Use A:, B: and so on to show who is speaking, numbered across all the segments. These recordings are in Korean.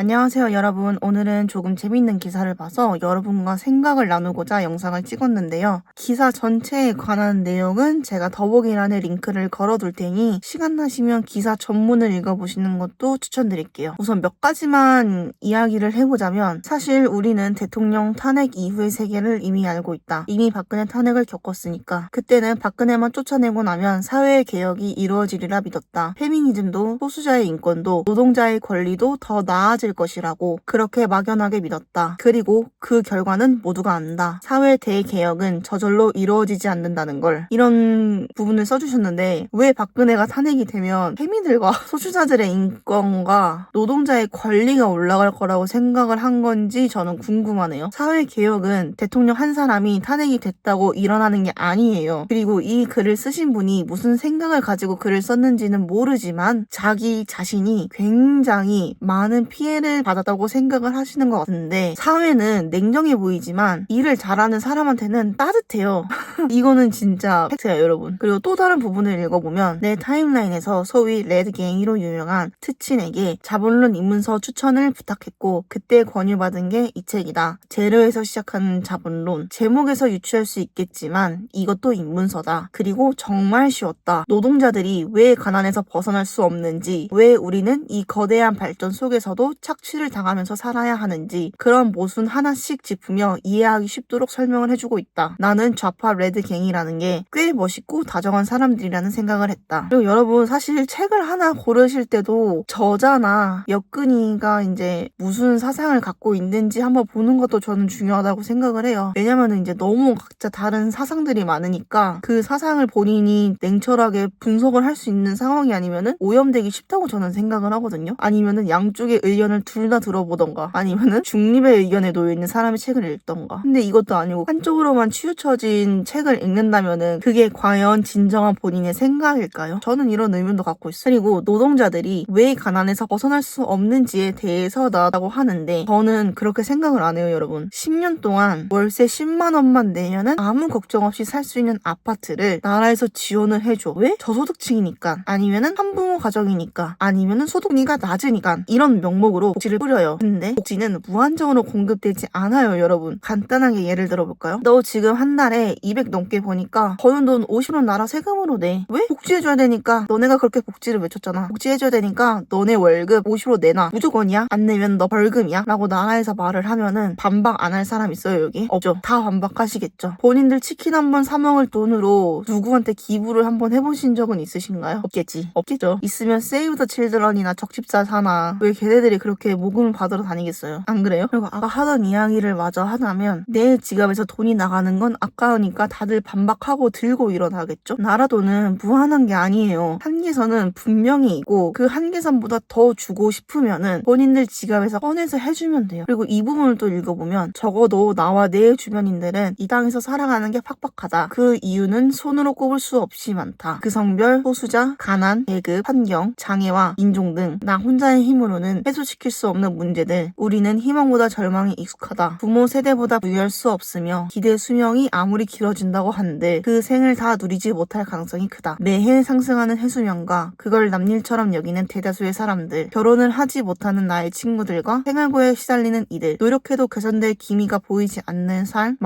A: 안녕하세요 여러분. 오늘은 조금 재밌는 기사를 봐서 여러분과 생각을 나누고자 영상을 찍었는데요. 기사 전체에 관한 내용은 제가 더보기란에 링크를 걸어둘 테니 시간 나시면 기사 전문을 읽어보시는 것도 추천드릴게요. 우선 몇 가지만 이야기를 해보자면 사실 우리는 대통령 탄핵 이후의 세계를 이미 알고 있다. 이미 박근혜 탄핵을 겪었으니까 그때는 박근혜만 쫓아내고 나면 사회의 개혁이 이루어지리라 믿었다. 페미니즘도 소수자의 인권도 노동자의 권리도 더 나아질 것이라고 그렇게 막연하게 믿었다. 그리고 그 결과는 모두가 안다. 사회 대개혁은 저절로 이루어지지 않는다는 걸. 이런 부분을 써주셨는데 왜 박근혜가 탄핵이 되면 페미들과 소수자들의 인권과 노동자의 권리가 올라갈 거라고 생각을 한 건지 저는 궁금하네요. 사회 개혁은 대통령 한 사람이 탄핵이 됐다고 일어나는 게 아니에요. 그리고 이 글을 쓰신 분이 무슨 생각을 가지고 글을 썼는지는 모르지만 자기 자신이 굉장히 많은 피해를 받았다고 생각을 하시는 것 같은데 사회는 냉정해 보이지만 일을 잘하는 사람한테는 따뜻해요. 이거는 진짜 팩트예요 여러분. 그리고 또 다른 부분을 읽어보면 내 타임라인에서 소위 레드갱이로 유명한 트친에게 자본론 입문서 추천을 부탁했고 그때 권유받은 게 이 책이다. 재료에서 시작하는 자본론. 제목에서 유추할 수 있겠지만 이것도 입문서다. 그리고 정말 쉬웠다. 노동자들이 왜 가난에서 벗어날 수 없는지, 왜 우리는 이 거대한 발전 속에서도 착취를 당하면서 살아야 하는지 그런 모순 하나씩 짚으며 이해하기 쉽도록 설명을 해주고 있다. 나는 좌파 레드갱이라는 게 꽤 멋있고 다정한 사람들이라는 생각을 했다. 그리고 여러분 사실 책을 하나 고르실 때도 저자나 역근이가 이제 무슨 사상을 갖고 있는지 한번 보는 것도 저는 중요하다고 생각을 해요. 왜냐면은 이제 너무 각자 다른 사상들이 많으니까 그 사상을 본인이 냉철하게 분석을 할 수 있는 상황이 아니면은 오염되기 쉽다고 저는 생각을 하거든요. 아니면은 양쪽의 의견을 둘 다 들어보던가 아니면은 중립의 의견에 놓여있는 사람의 책을 읽던가. 근데 이것도 아니고 한쪽으로만 치우쳐진 책을 읽는다면은 그게 과연 진정한 본인의 생각일까요? 저는 이런 의문도 갖고 있어요. 그리고 노동자들이 왜 가난에서 벗어날 수 없는지에 대해서다라고 하는데 저는 그렇게 생각을 안 해요 여러분. 10년 동안 월세 10만 원만 내면은 아무 걱정 없이 살 수 있는 아파트를 나라에서 지원을 해줘. 왜? 저소득층이니까 아니면은 한부모 가정이니까 아니면은 소득리가 낮으니까 이런 명목으로 복지를 뿌려요. 근데 복지는 무한정으로 공급되지 않아요 여러분. 간단하게 예를 들어볼까요? 너 지금 한 달에 200 넘게 버니까 버는 돈 50원 나라 세금으로 내. 왜? 복지해줘야 되니까. 너네가 그렇게 복지를 외쳤잖아. 복지해줘야 되니까 너네 월급 50으로 내놔. 무조건이야? 안 내면 너 벌금이야? 라고 나라에서 말을 하면은 반박 안 할 사람 있어요 여기? 없죠. 다 반박하시겠죠. 본인들 치킨 한 번 사 먹을 돈으로 누구한테 기부를 한번 해보신 적은 있으신가요? 없겠지. 없겠죠. 있으면 세이브 더 칠드런이나 적십자 사나 왜 걔네들이 그렇게 모금을 받으러 다니겠어요? 안 그래요? 그리고 아까 하던 이야기를 마저 하자면 내 지갑에서 돈이 나가는 건 아까우니까 다들 반박하고 들고 일어나겠죠? 나라 돈은 무한한 게 아니에요. 한계선은 분명히 있고 그 한계선보다 더 주고 싶으면은 본인들 지갑에서 꺼내서 해주면 돼요. 그리고 이 부분을 또 읽어보면 적어도 나와 내 주변인들은 이 땅에서 살아가는 게 팍팍하다. 그 이유는 손으로 꼽을 수 없이 많다. 그 성별, 소수자, 가난, 계급, 환경, 장애와 인종 등 나 혼자의 힘으로는 해소시킬 수 없는 문제들. 우리는 희망보다 절망이 익숙하다. 부모 세대보다 부유할 수 없으며 기대 수명이 아무리 길어진다고 한들 그 생을 다 누리지 못할 가능성이 크다. 매해 상승하는 해수면과 그걸 남일처럼 여기는 대다수의 사람들. 결혼을 하지 못하는 나의 친구들과 생활고에 시달리는 이들. 노력해도 개선될 기미가 보이지 않는 삶.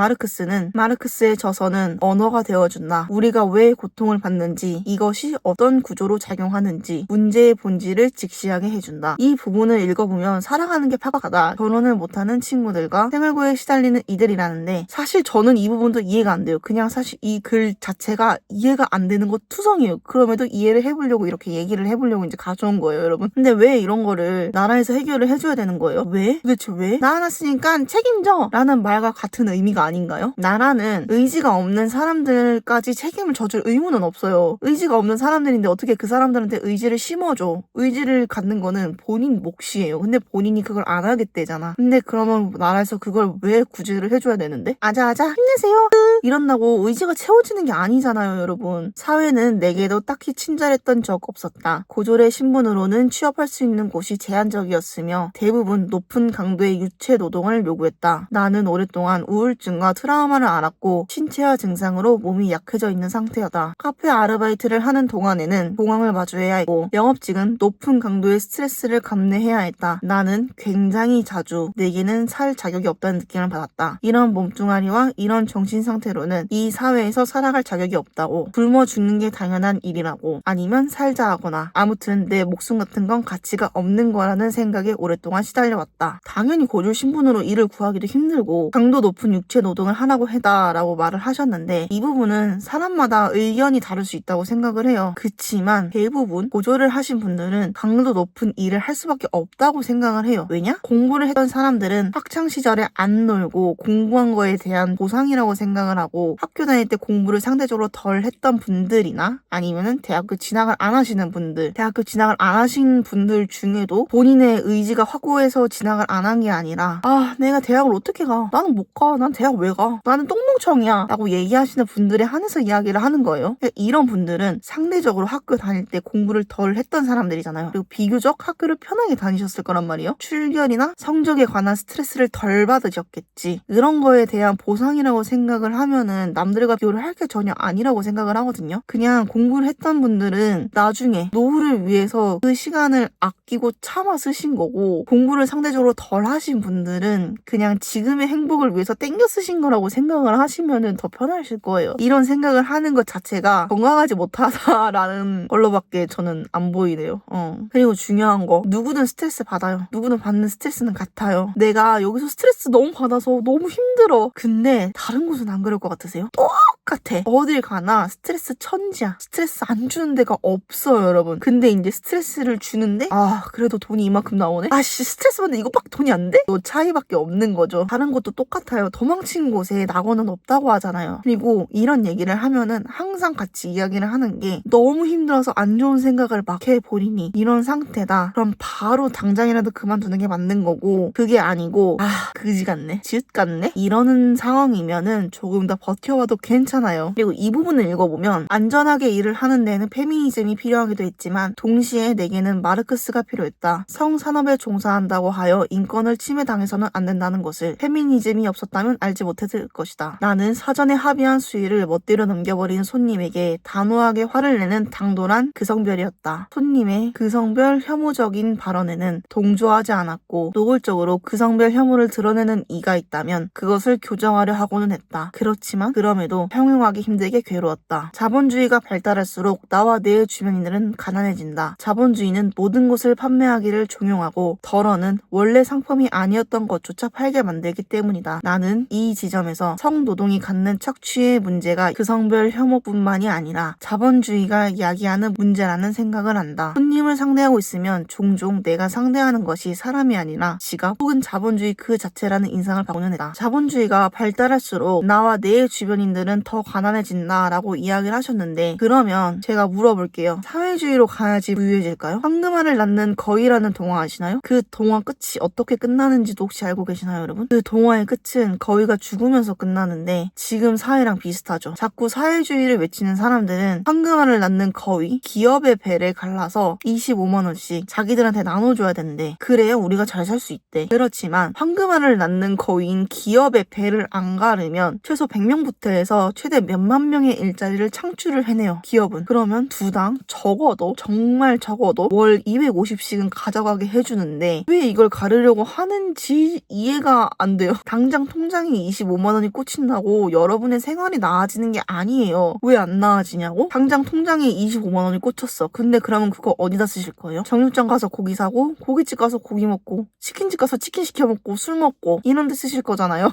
A: 마르크스의 저서는 언어가 되어준다. 우리가 왜 고통을 받는지, 이것이 어떤 구조로 작용하는지, 문제의 본질을 직시하게 해준다. 이 부분을 읽어보면 살아가는 게 팍팍하다. 결혼을 못하는 친구들과 생활고에 시달리는 이들이라는데 사실 저는 이 부분도 이해가 안 돼요. 그냥 사실 이 글 자체가 이해가 안 되는 것 투성이에요. 그럼에도 이해를 해보려고 이렇게 얘기를 해보려고 이제 가져온 거예요 여러분. 근데 왜 이런 거를 나라에서 해결을 해줘야 되는 거예요? 왜? 도대체 왜? 낳아놨으니까 책임져! 라는 말과 같은 의미가 아닌가요? 나라는 의지가 없는 사람들까지 책임을 져줄 의무는 없어요. 의지가 없는 사람들인데 어떻게 그 사람들한테 의지를 심어줘. 의지를 갖는 거는 본인 몫이에요. 근데 본인이 그걸 안 하겠대잖아. 근데 그러면 나라에서 그걸 왜 구제를 해줘야 되는데? 아자아자 힘내세요 이런다고 의지가 채워지는 게 아니잖아요 여러분. 사회는 내게도 딱히 친절했던 적 없었다. 고졸의 신분으로는 취업할 수 있는 곳이 제한적이었으며 대부분 높은 강도의 유체 노동을 요구했다. 나는 오랫동안 우울증과 트라우마를 앓았고 신체화 증상으로 몸이 약해져 있는 상태였다. 카페 아르바이트를 하는 동안에는 공황을 마주해야 했고 영업직은 높은 강도의 스트레스를 감내해야 했다. 많다. 나는 굉장히 자주 내게는 살 자격이 없다는 느낌을 받았다. 이런 몸뚱아리와 이런 정신 상태로는 이 사회에서 살아갈 자격이 없다고, 굶어 죽는 게 당연한 일이라고, 아니면 살자 하거나 아무튼 내 목숨 같은 건 가치가 없는 거라는 생각에 오랫동안 시달려왔다. 당연히 고졸 신분으로 일을 구하기도 힘들고 강도 높은 육체 노동을 하라고 해다라고 말을 하셨는데, 이 부분은 사람마다 의견이 다를 수 있다고 생각을 해요. 그치만 대부분 고졸을 하신 분들은 강도 높은 일을 할 수밖에 없다고 생각을 해요. 왜냐? 공부를 했던 사람들은 학창시절에 안 놀고 공부한 거에 대한 보상이라고 생각을 하고, 학교 다닐 때 공부를 상대적으로 덜 했던 분들이나 아니면은 대학교 진학을 안 하시는 분들, 대학교 진학을 안 하신 분들 중에도 본인의 의지가 확고해서 진학을 안 한 게 아니라, 내가 대학을 어떻게 가? 나는 못 가. 난 대학 왜 가? 나는 똥멍청이야 라고 얘기하시는 분들에 한해서 이야기를 하는 거예요. 이런 분들은 상대적으로 학교 다닐 때 공부를 덜 했던 사람들이잖아요. 그리고 비교적 학교를 편하게 다니셨을 거란 말이에요. 출결이나 성적에 관한 스트레스를 덜 받으셨겠지. 이런 거에 대한 보상이라고 생각을 하면은 남들과 비교를 할 게 전혀 아니라고 생각을 하거든요. 그냥 공부를 했던 분들은 나중에 노후를 위해서 그 시간을 아끼고 참아 쓰신 거고, 공부를 상대적으로 덜 하신 분들은 그냥 지금의 행복을 위해서 땡겨 쓰신 거라고 생각을 하시면은 더 편하실 거예요. 이런 생각을 하는 것 자체가 건강하지 못하다라는 걸로밖에 저는 안 보이네요. 그리고 중요한 거, 누구든 스트레스 받아요. 누구든 받는 스트레스는 같아요. 내가 여기서 스트레스 너무 받아서 너무 힘들어. 근데 다른 곳은 안 그럴 것 같으세요? 똑같아. 어딜 가나 스트레스 천지야. 스트레스 안 주는 데가 없어요, 여러분. 근데 이제 스트레스를 주는데 그래도 돈이 이만큼 나오네? 스트레스 받는데 이거밖에 돈이 안 돼? 또 차이밖에 없는 거죠. 다른 것도 똑같아요. 도망친 곳에 낙원은 없다고 하잖아요. 그리고 이런 얘기를 하면은 항상 같이 이야기를 하는 게, 너무 힘들어서 안 좋은 생각을 막 해버리니 이런 상태다. 그럼 바로 당장이라도 그만두는 게 맞는 거고, 그게 아니고 그지 같네, 지읒 같네 이러는 상황이면은 조금 더 버텨와도 괜찮아요. 그리고 이 부분을 읽어보면, 안전하게 일을 하는 데는 페미니즘이 필요하기도 했지만 동시에 내게는 마르크스가 필요했다. 성산업에 종사한다고 하여 인권을 침해당해서는 안 된다는 것을 페미니즘이 없었다면 알지 못했을 것이다. 나는 사전에 합의한 수위를 멋대로 넘겨버리는 손님에게 단호하게 화를 내는 당돌한 그성별이었다. 손님의 그성별 혐오적인 발언에는 동조하지 않았고, 노골적으로 그성별 혐오를 드러내는 이가 있다면 그것을 교정하려 하고는 했다. 그렇지만 그럼에도 형용하기 힘들게 괴로웠다. 자본주의가 발달할수록 나와 내 주변인들은 가난해진다. 자본주의는 모든 것을 판매하기를 종용하고 덜어는 원래 상품이 아니었던 것조차 팔게 만들기 때문이다. 나는 이 지점에서 성노동이 갖는 척취의 문제가 그성별 혐오뿐만이 아니라 자본주의가 이야기하는 문제라는 생각을 한다. 손님을 상대하고 있으면 종종 내가 상대하는 것이 사람이 아니라 지갑 혹은 자본주의 그 자체라는 인상을 받고는 했다. 자본주의가 발달할수록 나와 내 주변인들은 더 가난해진다라고 이야기를 하셨는데, 그러면 제가 물어볼게요. 사회주의로 가야지 부유해질까요? 황금알을 낳는 거위라는 동화 아시나요? 그 동화 끝이 어떻게 끝나는지도 혹시 알고 계시나요, 여러분? 그 동화의 끝은 거위가 죽으면서 끝나는데 지금 사회랑 비슷하죠. 자꾸 사회주의를 외치는 사람들은 황금알을 낳는 거위, 기업의 배를 갈라서 25만 원씩 자기들한테 나눠줘야 된대. 그래야 우리가 잘 살 수 있대. 그렇지만 황금알을 낳는 거위인 기업의 배를 안 가르면 최소 100명부터 해서 최대 몇만 명의 일자리를 창출을 해내요, 기업은. 그러면 두당 적어도, 정말 적어도 월 250씩은 가져가게 해주는데 왜 이걸 가르려고 하는지 이해가 안 돼요. 당장 통장에 25만 원이 꽂힌다고 여러분의 생활이 나아지는 게 아니에요. 왜 안 나아지냐고? 당장 통장에 25만 원이 꽂혔어. 근데 그러면 그거 어디다 쓰실 거예요? 정육점 가서 고기 사고, 고깃집 가서 고기 먹고, 치킨집 가서 치킨 시켜 먹고, 술 먹고 이런 데 쓰실 거잖아요.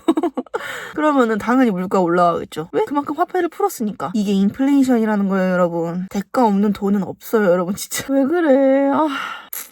A: 그러면은 당연히 물가 올라가겠죠. 왜? 그만큼 화폐를 풀었으니까. 이게 인플레이션이라는 거예요, 여러분. 대가 없는 돈은 없어요, 여러분. 진짜 왜 그래?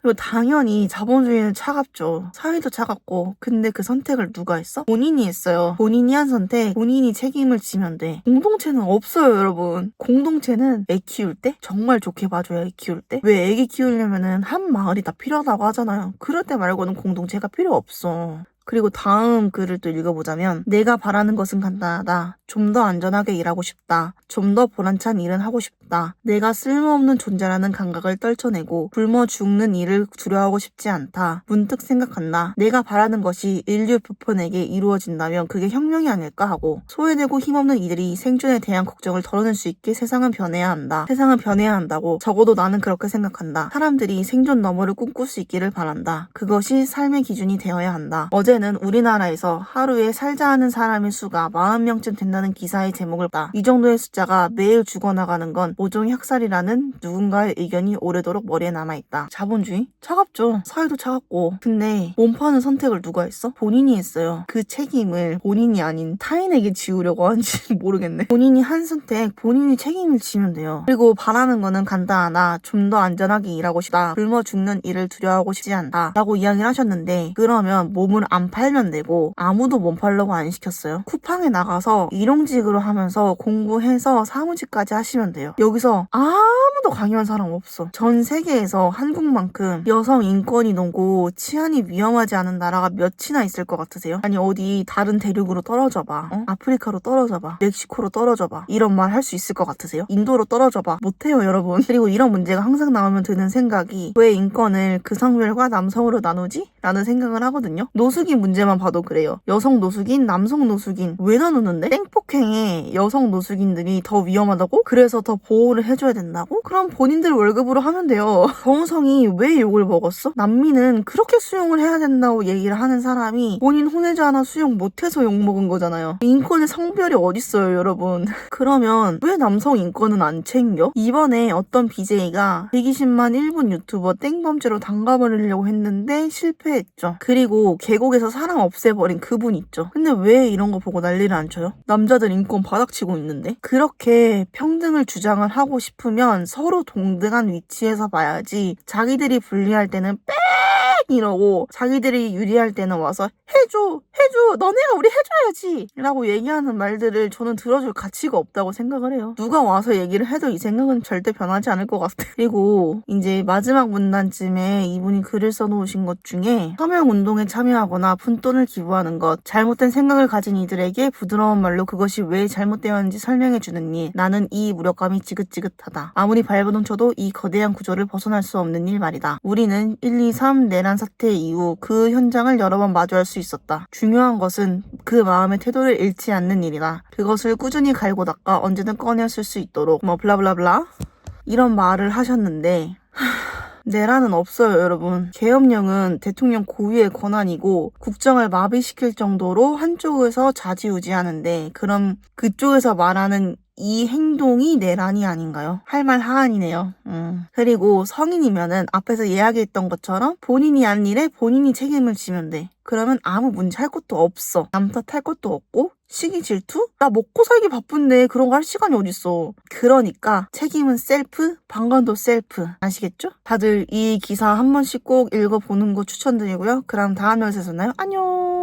A: 그리고 당연히 자본주의는 차갑죠. 사회도 차갑고. 근데 그 선택을 누가 했어? 본인이 했어요. 본인이 한 선택, 본인이 책임을 지면 돼. 공동체는 없어요, 여러분. 공동체는 애 키울 때 정말 좋게 봐줘야 애 키울 때. 왜 애기 키우려면은 한 마을이 다 필요하다고 하잖아요. 그럴 때 말고는 공동체가 필요 없어. 그리고 다음 글을 또 읽어보자면 내가 바라는 것은 간단하다. 좀 더 안전하게 일하고 싶다. 좀 더 보람찬 일은 하고 싶다. 내가 쓸모없는 존재라는 감각을 떨쳐내고 굶어 죽는 일을 두려워하고 싶지 않다. 문득 생각한다. 내가 바라는 것이 인류 보편에게 이루어진다면 그게 혁명이 아닐까 하고 소외되고 힘없는 이들이 생존에 대한 걱정을 덜어낼 수 있게 세상은 변해야 한다. 세상은 변해야 한다고 적어도 나는 그렇게 생각한다. 사람들이 생존 너머를 꿈꿀 수 있기를 바란다. 그것이 삶의 기준이 되어야 한다. 어제는 우리나라에서 하루에 살자 하는 사람의 수가 40명쯤 된다는 기사의 제목을 봤다. 이 정도의 숫자가 매일 죽어나가는 건 모종의 학살이라는 누군가의 의견이 오래도록 머리에 남아있다. 자본주의? 차갑죠. 사회도 차갑고. 근데 몸파는 선택을 누가 했어? 본인이 했어요. 그 책임을 본인이 아닌 타인에게 지우려고 하는지 모르겠네. 본인이 한 선택, 본인이 책임을 지면 돼요. 그리고 바라는 거는 간단하다. 좀 더 안전하게 일하고 싶다. 굶어 죽는 일을 두려워하고 싶지 않다. 라고 이야기를 하셨는데 그러면 몸을 안 팔면 되고 아무도 몸 팔려고 안 시켰어요. 쿠팡에 나가서 일용직으로 하면서 공부해서 사무직까지 하시면 돼요. 여기서 아무도 강요한 사람 없어. 전 세계에서 한국만큼 여성 인권이 높고 치안이 위험하지 않은 나라가 몇이나 있을 것 같으세요? 아니 어디 다른 대륙으로 떨어져봐. 아프리카로 떨어져봐. 멕시코로 떨어져봐. 이런 말 할 수 있을 것 같으세요? 인도로 떨어져봐. 못해요 여러분. 그리고 이런 문제가 항상 나오면 드는 생각이 왜 인권을 그 성별과 남성으로 나누지? 라는 생각을 하거든요. 노숙인 문제만 봐도 그래요. 여성 노숙인, 남성 노숙인 왜 나누는데? 땡폭행에 여성 노숙인들이 더 위험하다고? 그래서 더 보호를 해줘야 된다고? 그럼 본인들 월급으로 하면 돼요. 정우성이 왜 욕을 먹었어? 난민은 그렇게 수용을 해야 된다고 얘기를 하는 사람이 본인 혼외자 하나 수용 못해서 욕먹은 거잖아요. 인권의 성별이 어딨어요 여러분. 그러면 왜 남성 인권은 안 챙겨? 이번에 어떤 BJ가 120만 일본 유튜버 땡범죄로 담가버리려고 했는데 실패했죠. 그리고 계곡에서 사람 없애버린 그분 있죠. 근데 왜 이런 거 보고 난리를 안 쳐요? 남자들 인권 바닥치고 있는데? 그렇게 평등을 주장을 하고 싶으면 서로 동등한 위치에서 봐야지. 자기들이 불리할 때는 빽 이러고 자기들이 유리할 때는 와서 해줘 너네가 우리 해줘야지 라고 얘기하는 말들을 저는 들어줄 가치가 없다고 생각을 해요. 누가 와서 얘기를 해도 이 생각은 절대 변하지 않을 것 같아. 그리고 이제 마지막 문단쯤에 이분이 글을 써놓으신 것 중에 서명운동에 참여하거나 푼돈을 기부하는 것, 잘못된 생각을 가진 이들에게 부드러운 말로 그것이 왜 잘못되었는지 설명해주는 일, 나는 이 무력감이 지긋지긋하다. 아무리 발버둥 쳐도 이 거대한 구조를 벗어날 수 없는 일 말이다. 우리는 123 내란 사태 이후 그 현장을 여러 번 마주할 수 있었다. 중요한 것은 그 마음의 태도를 잃지 않는 일이다. 그것을 꾸준히 갈고 닦아 언제든 꺼내쓸 수 있도록 블라블라블라 이런 말을 하셨는데 내란은 없어요 여러분. 계엄령은 대통령 고유의 권한이고 국정을 마비시킬 정도로 한쪽에서 좌지우지하는데 그럼 그쪽에서 말하는 이 행동이 내란이 아닌가요? 할 말 하안이네요. 그리고 성인이면은 앞에서 이야기했던 것처럼 본인이 한 일에 본인이 책임을 지면 돼. 그러면 아무 문제 할 것도 없어. 남 탓할 것도 없고 시기 질투? 나 먹고 살기 바쁜데 그런 거 할 시간이 어딨어. 그러니까 책임은 셀프, 방관도 셀프. 아시겠죠? 다들 이 기사 한 번씩 꼭 읽어보는 거 추천드리고요. 그럼 다음 영상에서 만나요. 안녕.